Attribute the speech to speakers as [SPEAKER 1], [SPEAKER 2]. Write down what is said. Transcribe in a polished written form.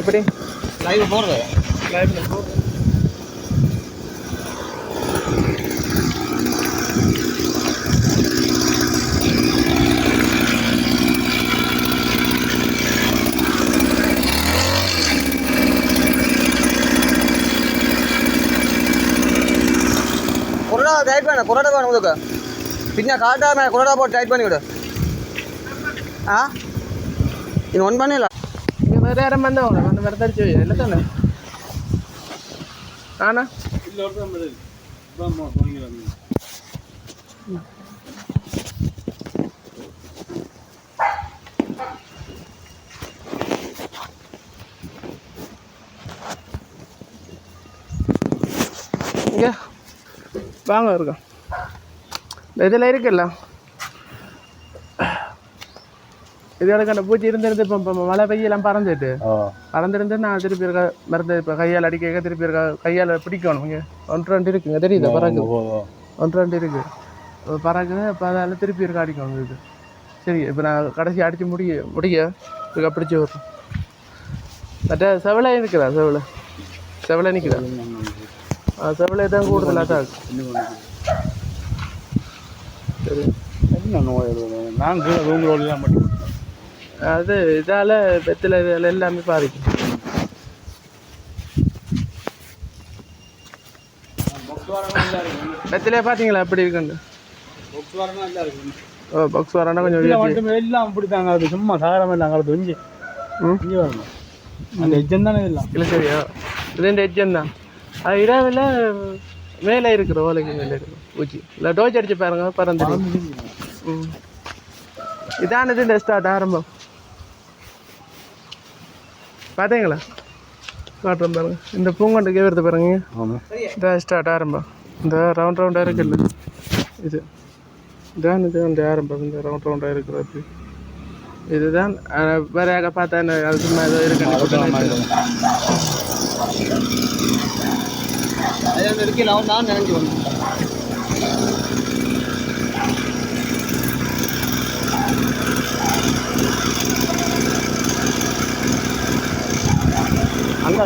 [SPEAKER 1] எப்படி
[SPEAKER 2] லைவ் போடுறது
[SPEAKER 1] லைவ்ல போடுறது
[SPEAKER 2] கொரோனா டைட் பண்ண கொரோனா வேணும் உங்களுக்கு பின்ன காட்டாம கொரோனா போட்டு டைட் பண்ணி விடு ஆ இது ஒன் பண்ணல
[SPEAKER 1] இங்கே வேறு யாரும் வந்தவங்க வந்து வேறு தடிச்சு வை இல்லை தானே ஆனா இங்கே வாங்க இருக்கோம் இதில் இருக்குல்ல இதோட அந்த பூச்சி இருந்திருந்து இப்போ மழை பெய்யெல்லாம் பறந்துட்டு நான் திருப்பி இருக்க மருந்து இப்போ கையால் அடிக்க திருப்பி இருக்க கையால் பிடிக்கணும் இங்கே 1-2 இருக்குங்க தெரியுது பறகு 1-2 இருக்குது பறகு இப்போ அதால் திருப்பி இருக்க அடிக்கணும் இது சரி இப்போ நான் கடைசி அடித்து முடிய இருக்க பிடிச்சி வரும் மற்ற செவலை இருக்குதா செவலை நிற்குதா செவலை தான் கூடுதலாக தான் சரி
[SPEAKER 2] நாங்கள் ரூம்லாம் மட்டும்
[SPEAKER 1] அது இதால் வெத்தில் இதில் எல்லாமே பாதிக்கும் வெத்திலே பார்த்தீங்களா எப்படி இருக்குன்னு ஓ பாக்ஸ் வரனா கொஞ்சம்
[SPEAKER 2] மட்டுமே எல்லாம் அப்படித்தாங்க அது சும்மா சாதாரணமாக இல்லை அங்கே இஞ்சி இஞ்சி வரணும் அந்த எஜ்ஜம் தானே இல்லை
[SPEAKER 1] இல்லை சரியா இது இந்த எஜ்ஜம் தான் அது இரவில் மேலே இருக்கிற ஓலைக்கு மேலே இருக்கும் பூச்சி இல்லை டோஜ் அடிச்சு பாருங்க பறந்துடும் இதானது இந்த ஸ்டார்ட் ஆரம்பம் பார்த்தீங்களா காட்டுறோம் பாருங்க இந்த பூங்கொண்டுக்கே வருது பாருங்க இதான் ஸ்டார்ட் ஆரம்பம் இந்த ரவுண்டாக இருக்குல்ல இதுதான் இந்த ஆரம்பம் இந்த ரவுண்டாக இருக்கிறது இதுதான் வேற பார்த்தா அது சும்மா ஏதோ
[SPEAKER 2] இருக்கு நான் நினைஞ்சு வந்தேன் அங்கே